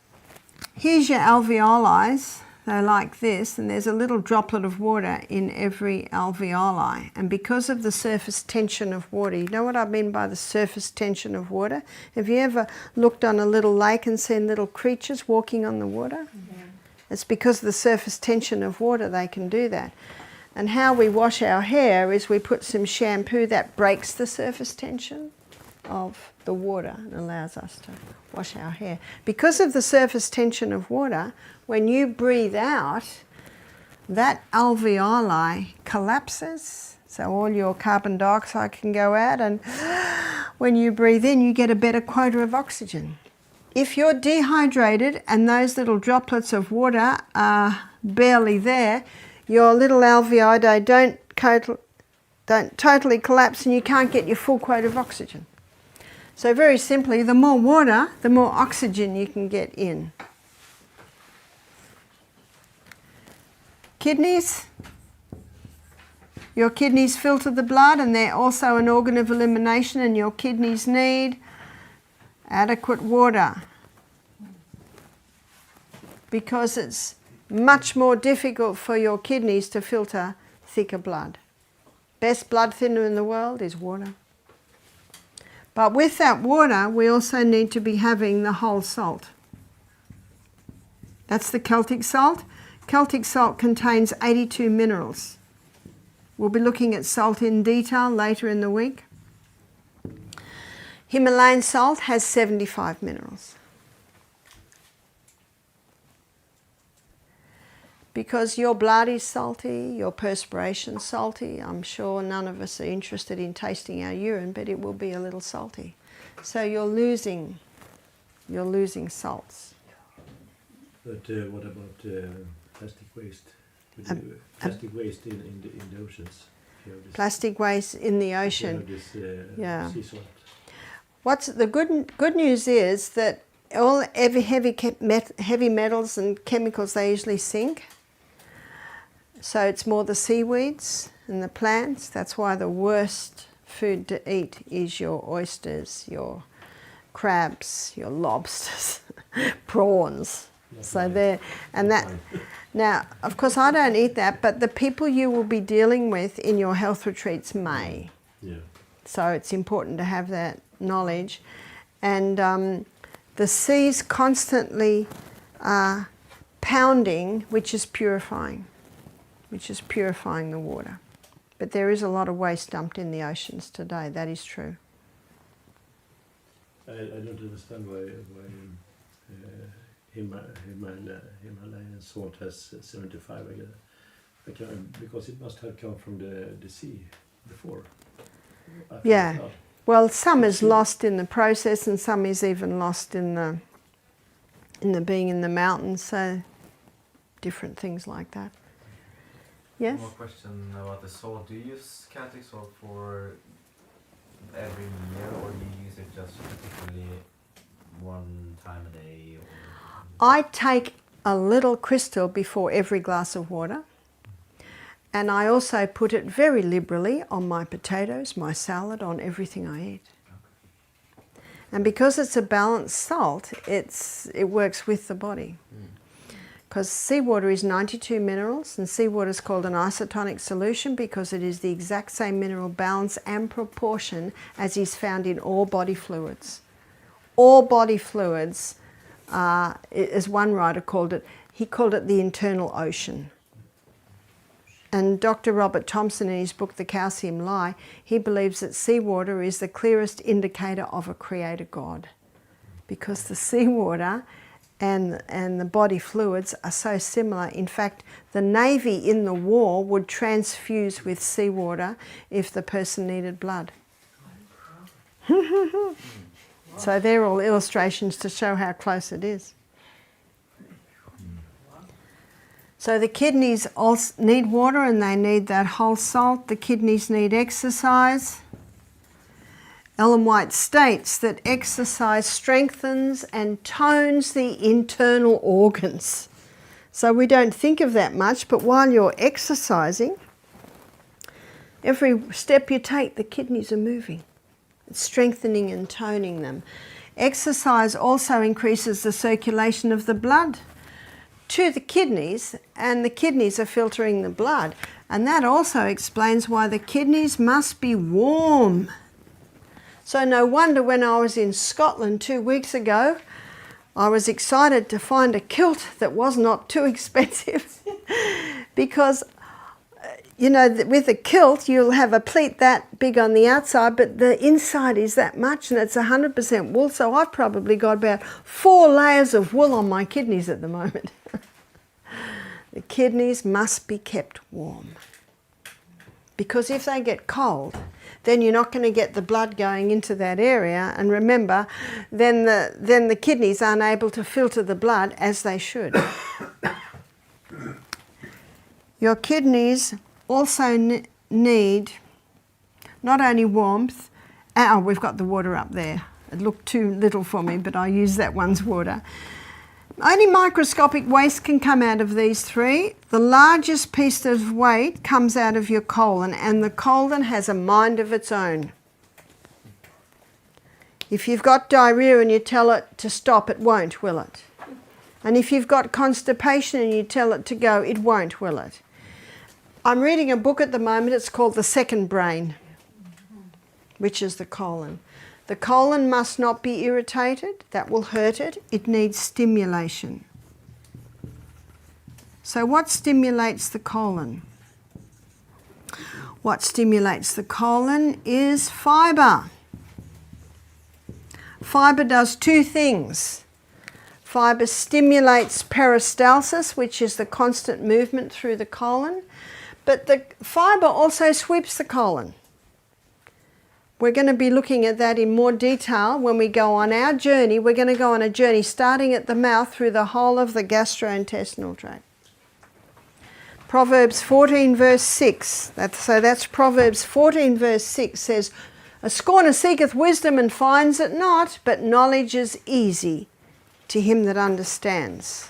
here's your alveoli. They're like this, and there's a little droplet of water in every alveoli. And because of the surface tension of water, you know what I mean by the surface tension of water? Have you ever looked on a little lake and seen little creatures walking on the water? Yeah. It's because of the surface tension of water they can do that. And how we wash our hair is we put some shampoo that breaks the surface tension of the water and allows us to wash our hair. Because of the surface tension of water, when you breathe out, that alveoli collapses, so all your carbon dioxide can go out, and when you breathe in, you get a better quota of oxygen. If you're dehydrated and those little droplets of water are barely there, your little alveoli don't totally collapse and you can't get your full quota of oxygen. So very simply, the more water, the more oxygen you can get in. Kidneys. Your kidneys filter the blood, and they're also an organ of elimination, and your kidneys need adequate water because it's much more difficult for your kidneys to filter thicker blood. Best blood thinner in the world is water. But with that water, we also need to be having the whole salt. That's the Celtic salt. Celtic salt contains 82 minerals. We'll be looking at salt in detail later in the week. Himalayan salt has 75 minerals. Because your blood is salty, your perspiration salty, I'm sure none of us are interested in tasting our urine, but it will be a little salty. So you're losing salts. But what about plastic waste? Plastic waste in the oceans. Plastic waste in the ocean. Yeah. Sea salt. What's the good news is that all heavy metals and chemicals, they usually sink. So it's more the seaweeds and the plants. That's why the worst food to eat is your oysters, your crabs, your lobsters, prawns. So there, and that. Now, of course, I don't eat that, but the people you will be dealing with in your health retreats may. Yeah. So it's important to have that knowledge. And the sea's constantly pounding, which is purifying the water. But there is a lot of waste dumped in the oceans today, that is true. I don't understand why Himalayan salt has 75 because it must have come from the sea before. Yeah. Well, some is lost in the process, and some is even lost in the being in the mountains. So different things like that. Yes. One more question about the salt. Do you use Celtic salt for every meal, or do you use it just particularly one time a day? I take a little crystal before every glass of water, and I also put it very liberally on my potatoes, my salad, on everything I eat. And because it's a balanced salt, it works with the body. Because seawater is 92 minerals, and seawater is called an isotonic solution because it is the exact same mineral balance and proportion as is found in all body fluids. All body fluids, as one writer called it, he called it the internal ocean. And Dr. Robert Thompson, in his book The Calcium Lie, he believes that seawater is the clearest indicator of a creator God, because the seawater and the body fluids are so similar. In fact, the Navy in the war would transfuse with seawater if the person needed blood. So they're all illustrations to show how close it is. So the kidneys also need water, and they need that whole salt. The kidneys need exercise. Ellen White states that exercise strengthens and tones the internal organs. So we don't think of that much, but while you're exercising, every step you take, the kidneys are moving. It's strengthening and toning them. Exercise also increases the circulation of the blood to the kidneys, and the kidneys are filtering the blood. And that also explains why the kidneys must be warm. So no wonder when I was in Scotland 2 weeks ago, I was excited to find a kilt that was not too expensive because, you know, with a kilt you'll have a pleat that big on the outside, but the inside is that much, and it's 100% wool. So I've probably got about 4 layers of wool on my kidneys at the moment. The kidneys must be kept warm, because if they get cold, then you're not going to get the blood going into that area. And remember, then the kidneys aren't able to filter the blood as they should. Your kidneys also need not only warmth. Oh, we've got the water up there. It looked too little for me, but I use that one's water. Only microscopic waste can come out of these three. The largest piece of weight comes out of your colon, and the colon has a mind of its own. If you've got diarrhea and you tell it to stop, it won't, will it? And if you've got constipation and you tell it to go, it won't, will it? I'm reading a book at the moment, it's called The Second Brain, which is the colon. The colon must not be irritated, that will hurt it. It needs stimulation. So what stimulates the colon? What stimulates the colon is fibre. Fibre does two things. Fibre stimulates peristalsis, which is the constant movement through the colon, but the fibre also sweeps the colon. We're going to be looking at that in more detail when we go on our journey. We're going to go on a journey starting at the mouth through the whole of the gastrointestinal tract. Proverbs 14 verse 6, that's Proverbs 14 verse 6 says, "A scorner seeketh wisdom and finds it not, but knowledge is easy to him that understands."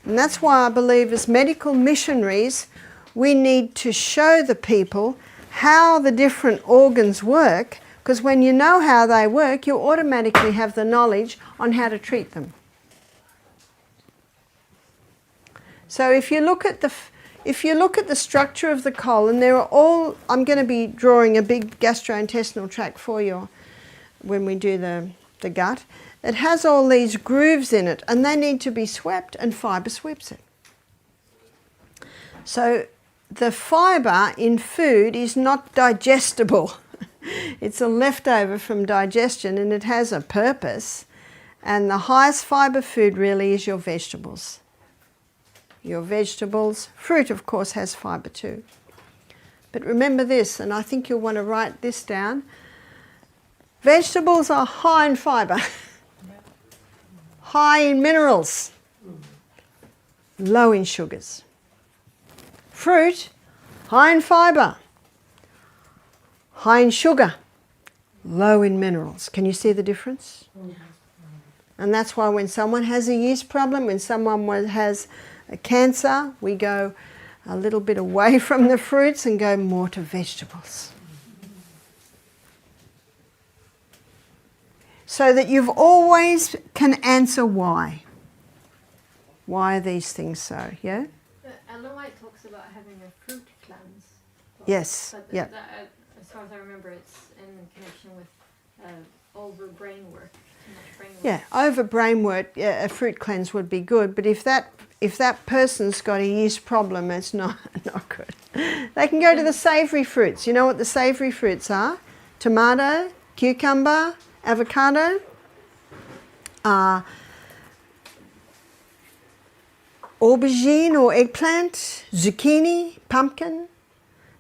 And that's why I believe as medical missionaries we need to show the people how the different organs work, because when you know how they work, you automatically have the knowledge on how to treat them. So if you look at the structure of the colon, I'm going to be drawing a big gastrointestinal tract for you when we do the gut. It has all these grooves in it and they need to be swept, and fibre sweeps it. So the fibre in food is not digestible. It's a leftover from digestion and it has a purpose. And the highest fibre food really is your vegetables. Your vegetables. Fruit, of course, has fibre too. But remember this, and I think you'll want to write this down. Vegetables are high in fibre, high in minerals, low in sugars. Fruit, high in fibre, high in sugar, low in minerals. Can you see the difference? And that's why when someone has a yeast problem, when someone has a cancer, we go a little bit away from the fruits and go more to vegetables. So that you've always can answer why. Why are these things so, yeah? Ellen White talks about having a fruit cleanse. Yes, But yeah. as far as I remember, it's in connection with over brain work. Too much brain work. Yeah, over brain work, yeah, a fruit cleanse would be good, but if that person's got a yeast problem, it's not good. They can go to the savoury fruits. You know what the savoury fruits are? Tomato, cucumber, avocado, aubergine or eggplant, zucchini, pumpkin.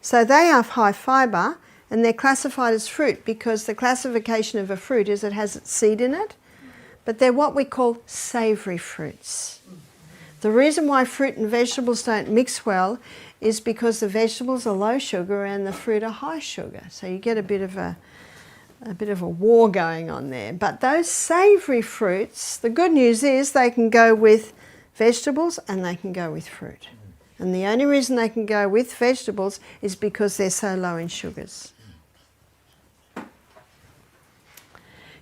So they have high fibre and they're classified as fruit because the classification of a fruit is it has its seed in it, but they're what we call savoury fruits. The reason why fruit and vegetables don't mix well is because the vegetables are low sugar and the fruit are high sugar. So you get a bit of a war going on there. But those savoury fruits, the good news is they can go with vegetables and they can go with fruit. And the only reason they can go with vegetables is because they're so low in sugars.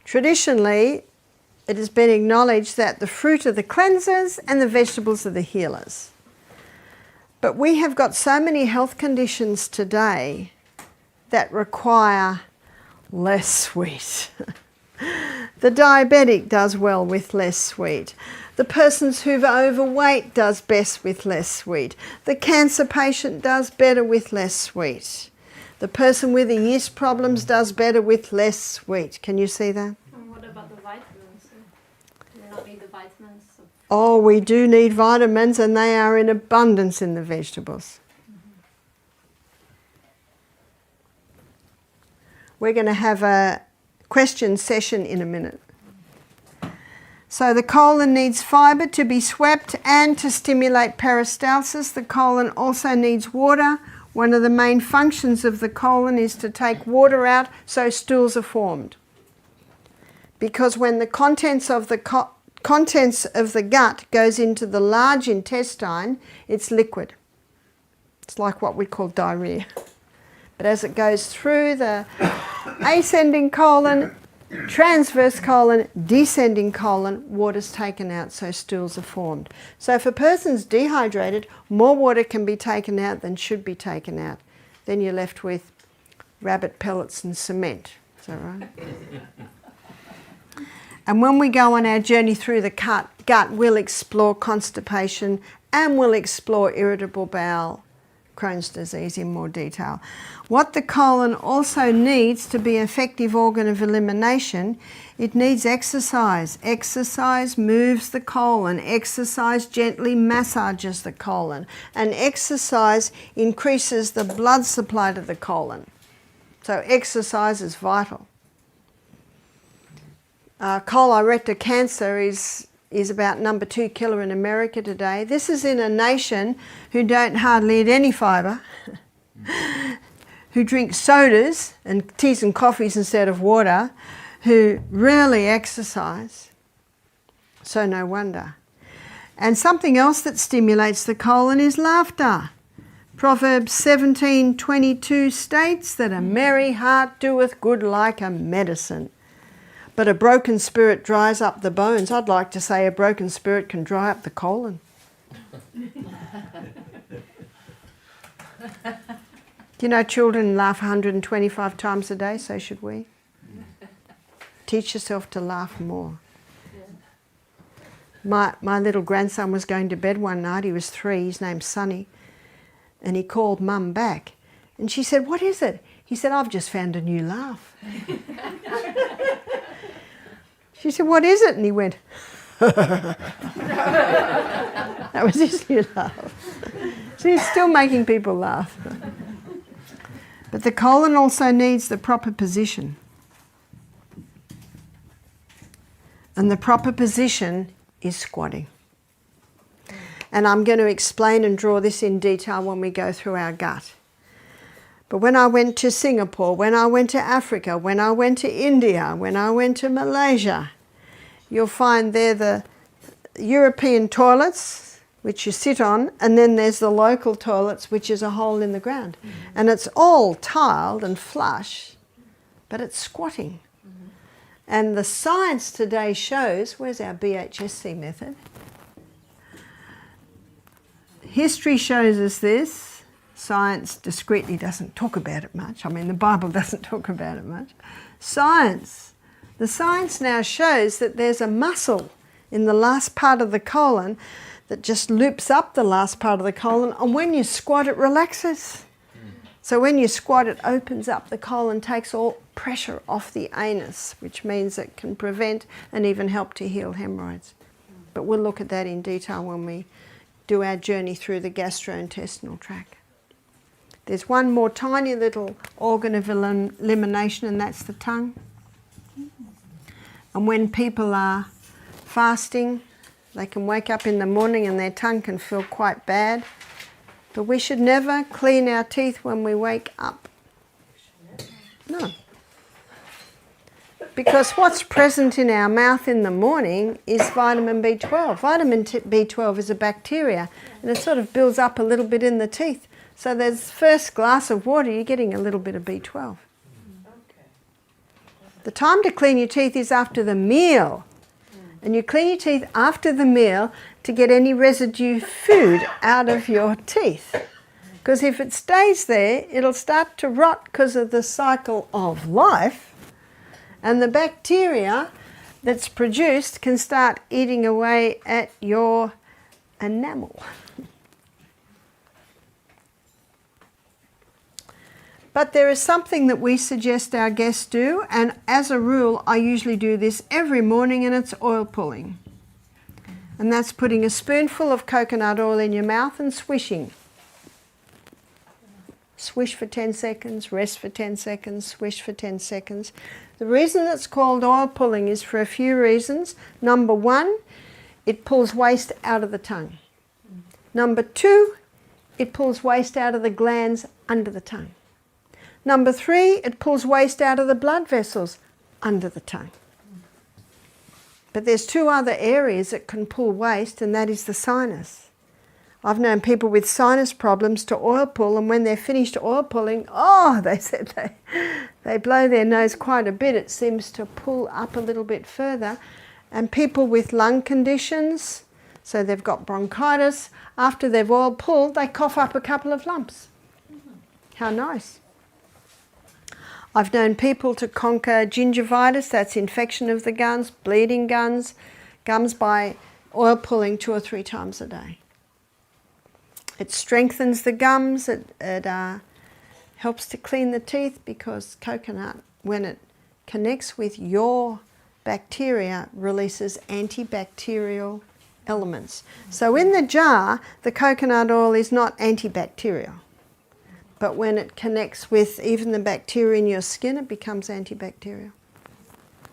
Traditionally, it has been acknowledged that the fruit are the cleansers and the vegetables are the healers. But we have got so many health conditions today that require less sweet. The diabetic does well with less sweet. The person who's overweight does best with less sweet. The cancer patient does better with less sweet. The person with the yeast problems does better with less sweet. Can you see that? And what about the vitamins? Do we not need the vitamins? Oh, we do need vitamins and they are in abundance in the vegetables. We're going to have a question session in a minute. So the colon needs fibre to be swept and to stimulate peristalsis. The colon also needs water. One of the main functions of the colon is to take water out so stools are formed. Because when the contents of the gut goes into the large intestine, it's liquid. It's like what we call diarrhea. But as it goes through the ascending colon, transverse colon, descending colon, water's taken out, so stools are formed. So if a person's dehydrated, more water can be taken out than should be taken out. Then you're left with rabbit pellets and cement. Is that right? And when we go on our journey through the gut, we'll explore constipation and we'll explore irritable bowel, Crohn's disease in more detail. What the colon also needs to be an effective organ of elimination, it needs exercise. Exercise moves the colon. Exercise gently massages the colon. And exercise increases the blood supply to the colon. So exercise is vital. Colorectal cancer is about number 2 killer in America today. This is in a nation who don't hardly eat any fibre, who drink sodas and teas and coffees instead of water, who rarely exercise. So no wonder. And something else that stimulates the colon is laughter. Proverbs 17:22 states that a merry heart doeth good like a medicine, but a broken spirit dries up the bones. I'd like to say a broken spirit can dry up the colon. You know, children laugh 125 times a day, so should we. Teach yourself to laugh more. My little grandson was going to bed one night. He was 3, his name's Sonny. And he called Mum back. And she said, "What is it?" He said, "I've just found a new laugh." She said, "What is it?" And he went, that was his new laugh. So he's still making people laugh. But the colon also needs the proper position. And the proper position is squatting. And I'm going to explain and draw this in detail when we go through our gut. But when I went to Singapore, when I went to Africa, when I went to India, when I went to Malaysia, you'll find there the European toilets, which you sit on, and then there's the local toilets, which is a hole in the ground. And it's all tiled and flush, but it's squatting. And the science today shows, where's our BHSC method? History shows us this. Science discreetly doesn't talk about it much. I mean, the Bible doesn't talk about it much. The science now shows that there's a muscle in the last part of the colon that just loops up the last part of the colon, and when you squat it relaxes. So when you squat it opens up the colon, takes all pressure off the anus, which means it can prevent and even help to heal hemorrhoids. But we'll look at that in detail when we do our journey through the gastrointestinal tract. There's one more tiny little organ of elimination, and that's the tongue. And when people are fasting, they can wake up in the morning and their tongue can feel quite bad. But we should never clean our teeth when we wake up. No. Because what's present in our mouth in the morning is vitamin B12. Vitamin B12 is a bacteria, and it sort of builds up a little bit in the teeth. So there's first glass of water, you're getting a little bit of B12. The time to clean your teeth is after the meal. And you clean your teeth after the meal to get any residue food out of your teeth. Because if it stays there, it'll start to rot because of the cycle of life. And the bacteria that's produced can start eating away at your enamel. But there is something that we suggest our guests do, and as a rule, I usually do this every morning, and it's oil pulling. And that's putting a spoonful of coconut oil in your mouth and swishing. Swish for 10 seconds, rest for 10 seconds, swish for 10 seconds. The reason it's called oil pulling is for a few reasons. Number 1, it pulls waste out of the tongue. Number 2, it pulls waste out of the glands under the tongue. Number 3, it pulls waste out of the blood vessels under the tongue. But there's 2 other areas that can pull waste, and that is the sinus. I've known people with sinus problems to oil pull, and when they're finished oil pulling, oh, they said they blow their nose quite a bit. It seems to pull up a little bit further. And people with lung conditions, so they've got bronchitis, after they've oil pulled, they cough up a couple of lumps. How nice. I've known people to conquer gingivitis, that's infection of the gums, bleeding gums by oil pulling 2 or 3 times a day. It strengthens the gums, it helps to clean the teeth, because coconut, when it connects with your bacteria, releases antibacterial elements. So in the jar, the coconut oil is not antibacterial. But when it connects with even the bacteria in your skin, it becomes antibacterial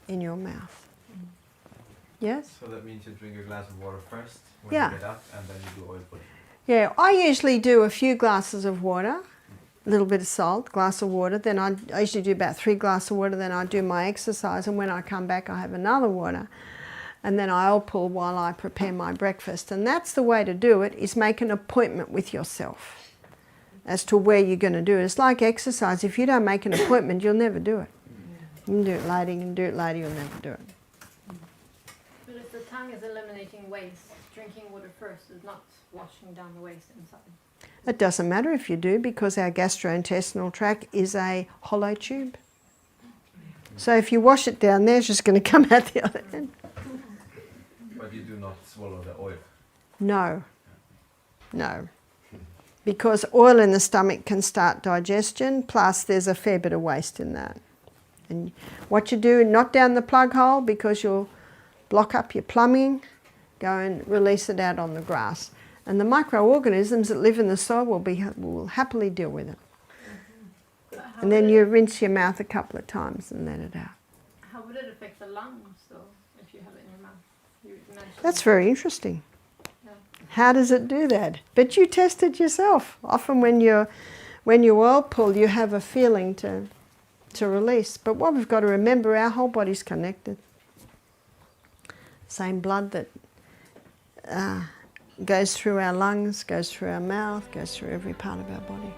in your mouth. Yes? So that means you drink a glass of water first when Yeah. you get up, and then you do oil pulling. Yeah, I usually do a few glasses of water, a little bit of salt, glass of water, then I usually do about 3 glasses of water, then I do my exercise, and when I come back I have another water. And then I'll pull while I prepare my breakfast. And that's the way to do it, is make an appointment with yourself as to where you're going to do it. It's like exercise. If you don't make an appointment, you'll never do it. You can do it later, you can do it later, you'll never do it. But if the tongue is eliminating waste, drinking water first is not washing down the waste inside. It doesn't matter if you do, because our gastrointestinal tract is a hollow tube. So if you wash it down there, it's just going to come out the other end. But you do not swallow the oil. No, no. Because oil in the stomach can start digestion, plus there's a fair bit of waste in that. And what you do, not down the plug hole, because you'll block up your plumbing, go and release it out on the grass. And the microorganisms that live in the soil will happily deal with it. And then you rinse your mouth a couple of times and let it out. How would it affect the lungs, though, if you have it in your mouth? You mentioned That's very interesting. Yeah. How does it do that? But you test it yourself. Often when you oil pull, you have a feeling to release. But what we've got to remember, our whole body's connected. Same blood that goes through our lungs, goes through our mouth, goes through every part of our body.